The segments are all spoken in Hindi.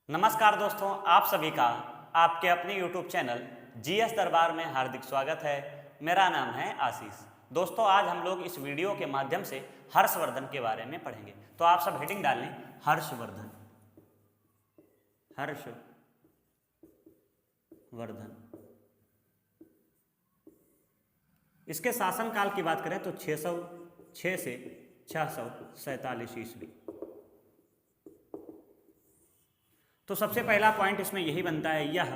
नमस्कार दोस्तों, आप सभी का आपके अपने YouTube चैनल जीएस दरबार में हार्दिक स्वागत है। मेरा नाम है आशीष। दोस्तों, आज हम लोग इस वीडियो के माध्यम से हर्षवर्धन के बारे में पढ़ेंगे। तो आप सब हेडिंग डाल लें, हर्षवर्धन। हर्षवर्धन। इसके शासनकाल की बात करें तो 606 से 647 ईस्वी। तो सबसे पहला पॉइंट इसमें यही बनता है, यह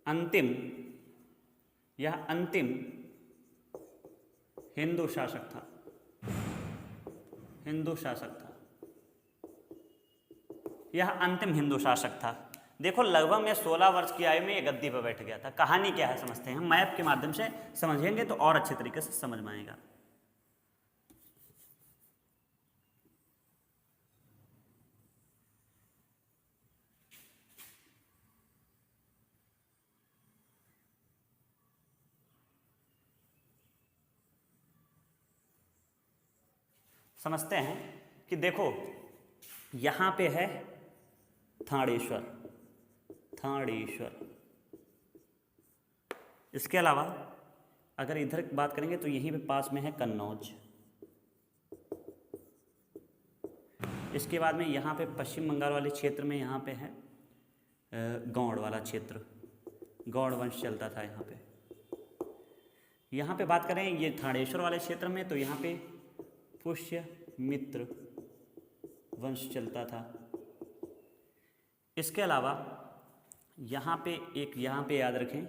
अंतिम हिंदू शासक था। यह अंतिम हिंदू शासक था। देखो, लगभग में 16 वर्ष की आयु में ये गद्दी पर बैठ गया था। कहानी क्या है समझते हैं, हम मैप के माध्यम से समझेंगे तो और अच्छे तरीके से समझ में आएगा। समझते हैं कि देखो, यहां पे है थानेश्वर। इसके अलावा अगर इधर बात करेंगे तो यहीं पे पास में है कन्नौज। इसके बाद में यहाँ पे पश्चिम बंगाल वाले क्षेत्र में यहाँ पे है गौड़ वाला क्षेत्र। गौड़ वंश चलता था यहाँ पे। यहाँ पे बात करें ये थानेश्वर वाले क्षेत्र में, तो यहाँ पे पुष्यमित्र वंश चलता था। इसके अलावा यहाँ पे याद रखें,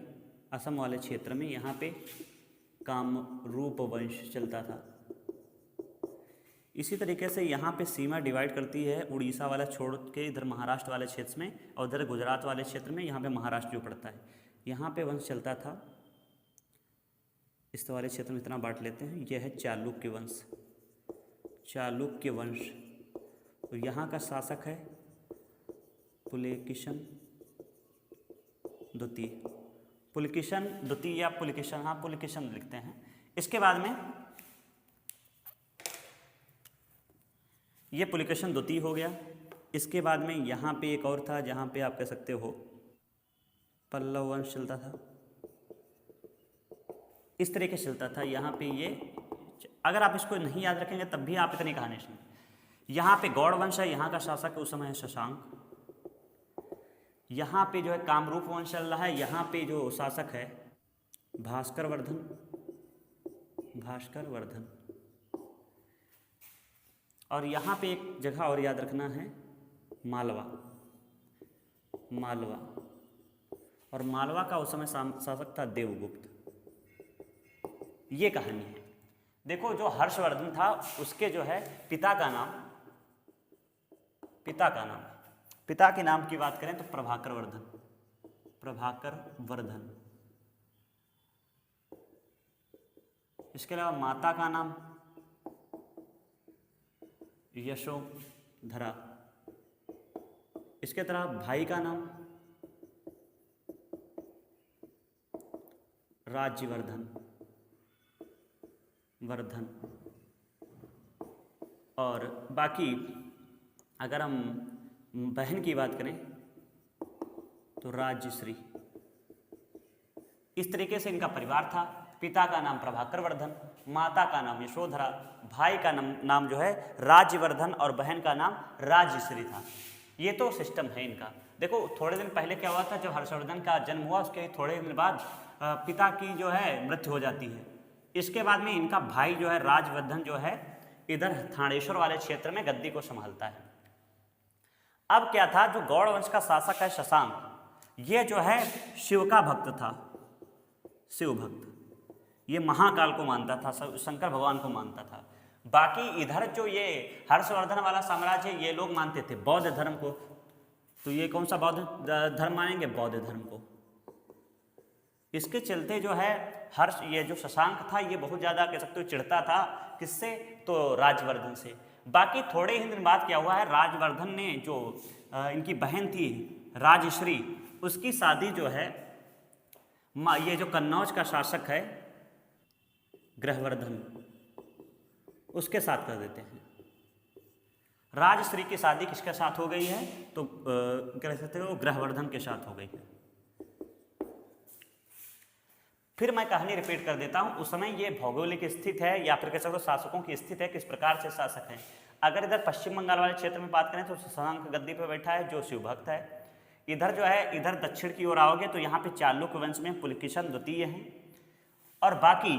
असम वाले क्षेत्र में यहाँ पे कामरूप वंश चलता था। इसी तरीके से यहाँ पे सीमा डिवाइड करती है, उड़ीसा वाला छोड़ के इधर महाराष्ट्र वाले क्षेत्र में, और इधर गुजरात वाले क्षेत्र में यहाँ पे महाराष्ट्र जो पड़ता है, यहाँ पे वंश चलता था। इस वाले क्षेत्र में इतना बांट लेते हैं। यह है चालुक्य वंश। तो यहाँ का शासक है पुलकेशिन द्वितीय या पुलकेशिन लिखते हैं। इसके बाद में ये पुलकेशिन द्वितीय हो गया। इसके बाद में यहाँ पे एक और था, जहाँ पे आप कह सकते हो पल्लव वंश चलता था। इस तरीके से चलता था। यहाँ पे ये, अगर आप इसको नहीं याद रखेंगे तब भी आप इतनी कहानी सुनिए। यहाँ पे गौड़ वंश है, यहाँ का शासक उस समय है शशांक। यहाँ पे जो है कामरूप वंश चल रहा है, यहाँ पे जो शासक है भास्कर वर्धन। और यहाँ पे एक जगह और याद रखना है, मालवा। और मालवा का उस समय शासक था देवगुप्त। ये कहानी है। देखो, जो हर्षवर्धन था उसके जो है पिता के नाम की बात करें तो प्रभाकर वर्धन। इसके अलावा माता का नाम यशोधरा। इसके तरह भाई का नाम राज्यवर्धन। और बाकी अगर हम बहन की बात करें तो राज्यश्री। इस तरीके से इनका परिवार था। पिता का नाम प्रभाकर वर्धन, माता का नाम यशोधरा, भाई का नाम जो है राज्यवर्धन और बहन का नाम राज्यश्री था। ये तो सिस्टम है इनका। देखो, थोड़े दिन पहले क्या हुआ था, जब हर्षवर्धन का जन्म हुआ उसके थोड़े दिन बाद पिता की जो है मृत्यु हो जाती है। इसके बाद में इनका भाई जो है राजवर्धन जो है इधर थानेश्वर वाले क्षेत्र में गद्दी को संभालता है। अब क्या था, जो गौड़ वंश का शासक है शशांक, ये जो है शिव का भक्त था, शिव भक्त। ये महाकाल को मानता था, शंकर भगवान को मानता था। बाकी इधर जो ये हर्षवर्धन वाला साम्राज्य, ये लोग मानते थे बौद्ध धर्म को। तो ये कौन सा बौद्ध धर्म मानेंगे? बौद्ध धर्म को। इसके चलते जो है ये जो शशांक था, ये बहुत ज़्यादा कह सकते हो चिढ़ता था। किससे? तो राजवर्धन से। बाकी थोड़े ही दिन बाद क्या हुआ है, राजवर्धन ने जो इनकी बहन थी राजश्री, उसकी शादी जो है ये जो कन्नौज का शासक है ग्रहवर्धन, उसके साथ कर देते हैं। राजश्री की शादी किसके साथ हो गई है? तो कह सकते हो ग्रहवर्धन के साथ हो गई है। फिर मैं कहानी रिपीट कर देता हूं। उस समय ये भौगोलिक स्थित है या फिर कह सकते हो शासकों की स्थिति है, किस प्रकार से शासक हैं। अगर इधर पश्चिम बंगाल वाले क्षेत्र में बात करें तो शशांक गद्दी पर बैठा है जो शिव भक्त है। इधर जो है, इधर दक्षिण की ओर आओगे तो यहाँ पे चालुक्य वंश में पुलकेशन द्वितीय हैं। और बाकी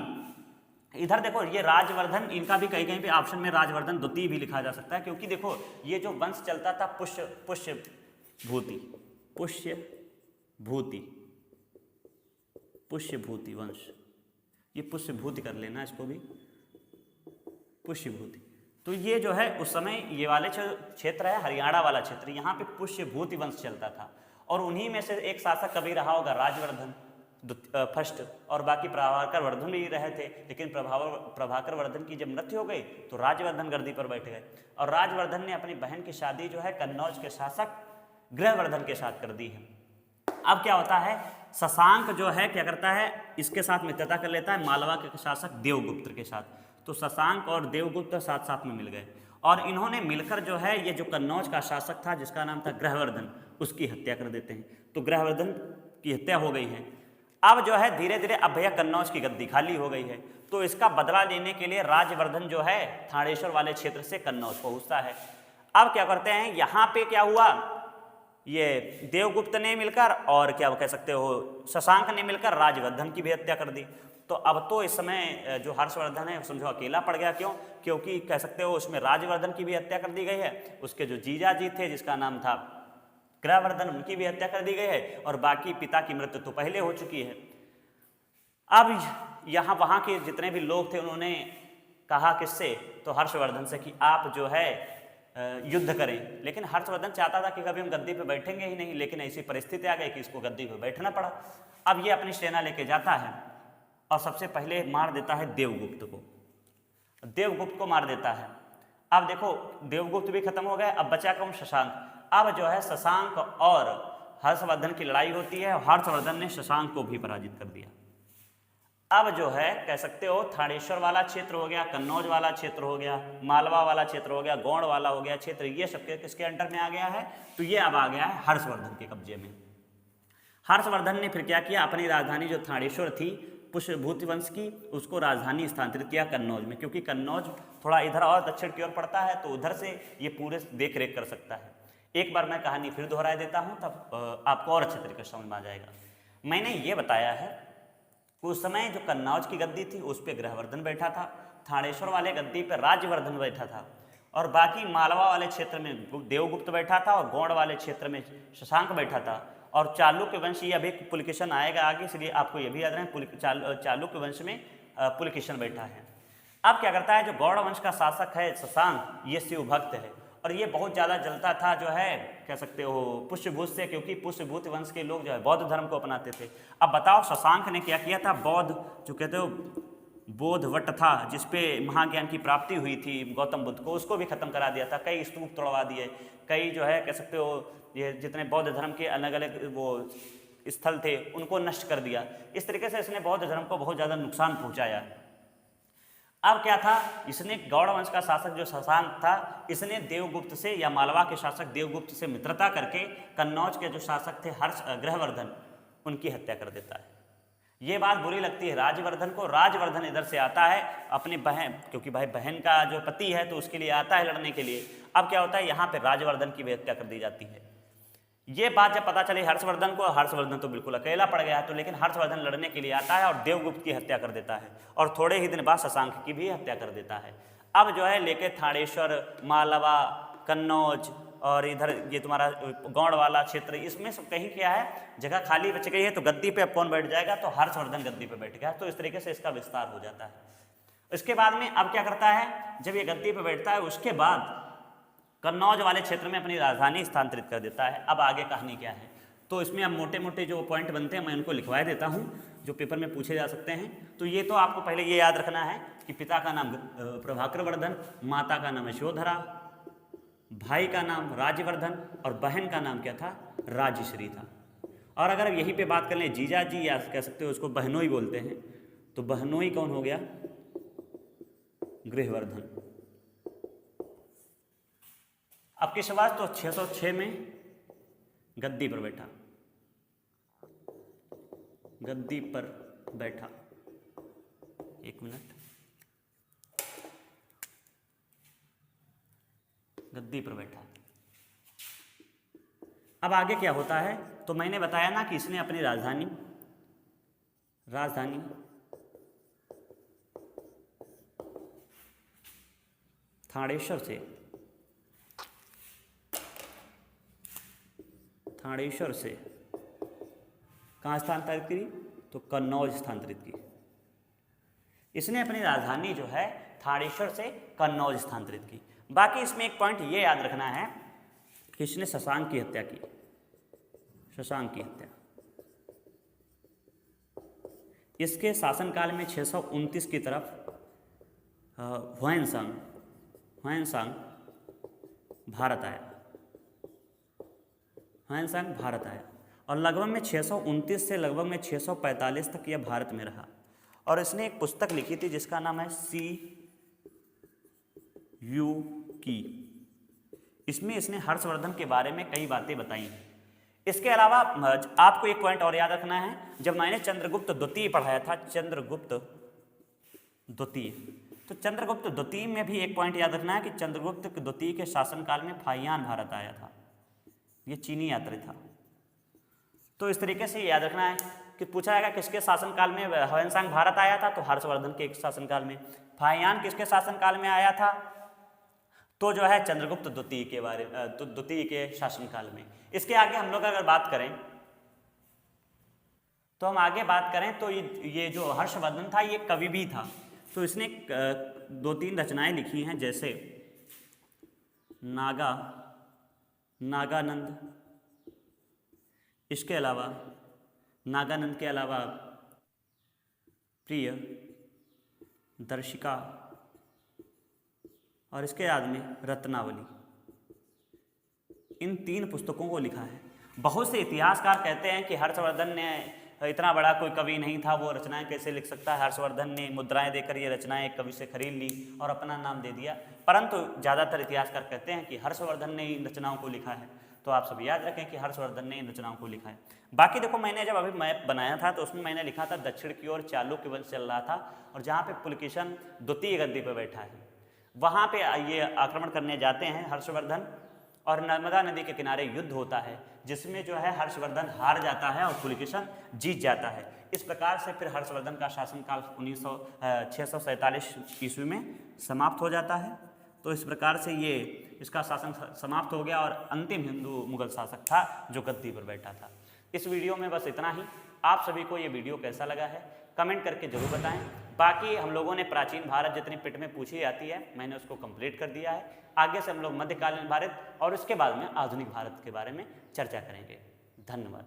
इधर देखो ये राजवर्धन, इनका भी कहीं कहीं पे ऑप्शन में राजवर्धन द्वितीय भी लिखा जा सकता है, क्योंकि देखो ये जो वंश चलता था पुष्यभूति वंश, ये पुष्यभूति कर लेना इसको भी, पुष्यभूति। तो ये जो है उस समय ये वाले क्षेत्र है हरियाणा वाला क्षेत्र, यहाँ पे पुष्यभूति वंश चलता था। और उन्हीं में से एक शासक कभी रहा होगा राजवर्धन फर्स्ट, और बाकी प्रभाकर वर्धन भी रहे थे। लेकिन प्रभाकर वर्धन की जब मृत्यु हो गई तो राजवर्धन गद्दी पर बैठ गए, और राजवर्धन ने अपनी बहन की शादी जो है कन्नौज के शासक गृहवर्धन के साथ कर दी है। अब क्या होता है, शशांक जो है क्या करता है, इसके साथ मित्रता कर लेता है मालवा के शासक देवगुप्त के साथ। तो शशांक और देवगुप्त साथ साथ में मिल गए, और इन्होंने मिलकर जो है ये जो कन्नौज का शासक था जिसका नाम था ग्रहवर्धन, उसकी हत्या कर देते हैं। तो ग्रहवर्धन की हत्या हो गई है। अब जो है धीरे धीरे अब भैया कन्नौज की गद्दी खाली हो गई है, तो इसका बदला लेने के लिए राजवर्धन जो है थानेश्वर वाले क्षेत्र से कन्नौज पहुंचता है। अब क्या करते हैं, यहाँ पे क्या हुआ, ये देवगुप्त ने मिलकर और क्या कह सकते हो शशांक ने मिलकर राजवर्धन की भी हत्या कर दी। तो अब तो इस समय जो हर्षवर्धन है समझो अकेला पड़ गया। क्यों? क्योंकि कह सकते हो उसमें राजवर्धन की भी हत्या कर दी गई है, उसके जो जीजा जी थे जिसका नाम था ग्रहवर्धन, उनकी भी हत्या कर दी गई है, और बाकी पिता की मृत्यु तो पहले हो चुकी है। अब यहाँ वहाँ के जितने भी लोग थे उन्होंने कहा किससे, तो हर्षवर्धन से कि आप जो है युद्ध करें। लेकिन हर्षवर्धन चाहता था कि कभी हम गद्दी पे बैठेंगे ही नहीं, लेकिन ऐसी परिस्थिति आ गई कि इसको गद्दी पे बैठना पड़ा। अब ये अपनी सेना लेके जाता है और सबसे पहले मार देता है देवगुप्त को, देवगुप्त को मार देता है। अब देखो देवगुप्त भी खत्म हो गए, अब बचा कौन, शशांक। अब जो है शशांक और हर्षवर्धन की लड़ाई होती है, हर्षवर्धन ने शशांक को भी पराजित कर दिया। अब जो है कह सकते हो थानेश्वर वाला क्षेत्र हो गया, कन्नौज वाला क्षेत्र हो गया, मालवा वाला क्षेत्र हो गया, गौड़ वाला हो गया क्षेत्र, ये सब किसके अंडर में आ गया है, तो ये अब आ गया है हर्षवर्धन के कब्जे में। हर्षवर्धन ने फिर क्या किया, अपनी राजधानी जो थानेश्वर थी पुष्यभूति वंश की, उसको राजधानी स्थानांतरित किया कन्नौज में, क्योंकि कन्नौज थोड़ा इधर और दक्षिण की ओर पड़ता है, तो उधर से ये पूरे देख रेख कर सकता है। एक बार मैं कहानी फिर दोहरा देता हूँ, तब आपको और अच्छे तरीके से समझ में आ जाएगा। मैंने ये बताया है उस समय जो कन्नौज की गद्दी थी उस पर ग्रहवर्धन बैठा था, थानेश्वर वाले गद्दी पर राजवर्धन बैठा था, और बाकी मालवा वाले क्षेत्र में देवगुप्त बैठा था, और गौड़ वाले क्षेत्र में शशांक बैठा था, और चालुक्य वंश, ये अभी पुलकेशन आएगा आगे, इसलिए आपको ये भी याद रहे चालुक्य वंश में पुलकेशन बैठा है। अब क्या करता है, जो गौड़ वंश का शासक है शशांक, ये शिव भक्त है, और ये बहुत ज़्यादा जलता था जो है कह सकते हो पुष्यभूत से, क्योंकि पुष्यभूत वंश के लोग जो है बौद्ध धर्म को अपनाते थे। अब बताओ शशांक ने क्या किया था, बौद्ध जो कहते हो बोध वट था जिसपे महाज्ञान की प्राप्ति हुई थी गौतम बुद्ध को, उसको भी खत्म करा दिया था, कई स्तूप तोड़वा दिए, कई जो है कह सकते हो ये जितने बौद्ध धर्म के अलग अलग वो स्थल थे उनको नष्ट कर दिया। इस तरीके से इसने बौद्ध धर्म को बहुत ज़्यादा नुकसान पहुँचाया। अब क्या था, इसने गौड़ वंश का शासक जो शशांक था, इसने देवगुप्त से या मालवा के शासक देवगुप्त से मित्रता करके कन्नौज के जो शासक थे ग्रहवर्धन, उनकी हत्या कर देता है। ये बात बुरी लगती है राजवर्धन को। राजवर्धन इधर से आता है अपनी बहन, क्योंकि भाई बहन का जो पति है तो उसके लिए आता है लड़ने के लिए। अब क्या होता है, यहाँ पे राजवर्धन की भी हत्या कर दी जाती है। ये बात जब पता चली हर्षवर्धन को, हर्षवर्धन तो बिल्कुल अकेला पड़ गया, तो लेकिन हर्षवर्धन लड़ने के लिए आता है और देवगुप्त की हत्या कर देता है, और थोड़े ही दिन बाद शशांक की भी हत्या कर देता है। अब जो है लेके थानेश्वर, मालवा, कन्नौज और इधर ये तुम्हारा गौड़ वाला क्षेत्र, इसमें सब कहीं क्या है जगह खाली बच गई है, तो गद्दी पे अब कौन बैठ जाएगा, तो हर्षवर्धन गद्दी पे बैठ गया। तो इस तरीके से इसका विस्तार हो जाता है। इसके बाद में अब क्या करता है, जब ये गद्दी पे बैठता है उसके बाद कन्नौज वाले क्षेत्र में अपनी राजधानी स्थानांतरित कर देता है। अब आगे कहानी क्या है, तो इसमें अब मोटे मोटे जो पॉइंट बनते हैं मैं उनको लिखवा देता हूँ जो पेपर में पूछे जा सकते हैं। तो ये तो आपको पहले ये याद रखना है कि पिता का नाम प्रभाकर वर्धन, माता का नाम यशोधरा, भाई का नाम राजवर्धन और बहन का नाम क्या था, राजश्री था। और अगर यहीं पे बात कर लें जीजा जी, या कह सकते हो उसको बहनोई बोलते हैं, तो बहनोई कौन हो गया, गृहवर्धन। अब की शुरुआत तो 606 में गद्दी पर बैठा, गद्दी पर बैठा। एक मिनट, गद्दी पर बैठा। अब आगे क्या होता है, तो मैंने बताया ना कि इसने अपनी राजधानी थानेश्वर से कहाँ स्थानांतरित की, तो कन्नौज स्थानांतरित की। इसने अपनी राजधानी जो है थानेश्वर से कन्नौज स्थानांतरित की। बाकी इसमें एक पॉइंट ये याद रखना है कि इसने शशांक की हत्या की, शशांक की हत्या। इसके शासनकाल में 629 की तरफ ह्वेनसांग भारत आया और लगभग में 629 से लगभग में 645 तक यह भारत में रहा। और इसने एक पुस्तक लिखी थी जिसका नाम है CU की। इसमें इसने हर्षवर्धन के बारे में कई बातें बताई हैं। इसके अलावा आपको एक पॉइंट और याद रखना है, जब मैंने चंद्रगुप्त द्वितीय पढ़ाया था, चंद्रगुप्त द्वितीय, तो चंद्रगुप्त द्वितीय में भी एक पॉइंट याद रखना है कि चंद्रगुप्त द्वितीय के शासनकाल में फाहियान भारत आया था। ये चीनी यात्री था। तो इस तरीके से याद रखना है कि पूछा जाएगा किसके शासनकाल में ह्वेनसांग भारत आया था, तो हर्षवर्धन के शासनकाल में। फाहियान किसके शासनकाल में आया था, तो जो है चंद्रगुप्त द्वितीय के द्वितीय के शासनकाल में। इसके आगे हम लोग अगर बात करें तो ये जो हर्षवर्धन था ये कवि भी था। तो इसने 2-3 रचनाएं लिखी हैं, जैसे नागानंद, इसके अलावा नागानंद के अलावा प्रिय दर्शिका और इसके बाद में रत्नावली। इन 3 पुस्तकों को लिखा है। बहुत से इतिहासकार कहते हैं कि हर्षवर्धन ने इतना बड़ा कोई कवि नहीं था, वो रचनाएं कैसे लिख सकता है। हर्षवर्धन ने मुद्राएं देकर ये रचनाएं एक कवि से खरीद ली और अपना नाम दे दिया। परंतु ज़्यादातर इतिहासकार कहते हैं कि हर्षवर्धन ने इन रचनाओं को लिखा है। तो आप सब याद रखें कि हर्षवर्धन ने इन रचनाओं को लिखा है। बाकी देखो, मैंने जब अभी मैप बनाया था तो उसमें मैंने लिखा था दक्षिण की ओर चालुक्य वंश चल रहा था और जहाँ पे पुलकेशन द्वितीय गद्दी पर बैठा है, वहाँ पे ये आक्रमण करने जाते हैं हर्षवर्धन, और नर्मदा नदी के किनारे युद्ध होता है जिसमें जो है हर्षवर्धन हार जाता है और पुलकेशन जीत जाता है। इस प्रकार से फिर हर्षवर्धन का शासनकाल 647 ईस्वी में समाप्त हो जाता है। तो इस प्रकार से ये इसका शासन समाप्त हो गया और अंतिम हिंदू मुगल शासक था जो गद्दी पर बैठा था। इस वीडियो में बस इतना ही। आप सभी को ये वीडियो कैसा लगा है कमेंट करके जरूर बताएं। बाकी हम लोगों ने प्राचीन भारत जितनी पिट में पूछी जाती है मैंने उसको कंप्लीट कर दिया है। आगे से हम लोग मध्यकालीन भारत और उसके बाद में आधुनिक भारत के बारे में चर्चा करेंगे। धन्यवाद।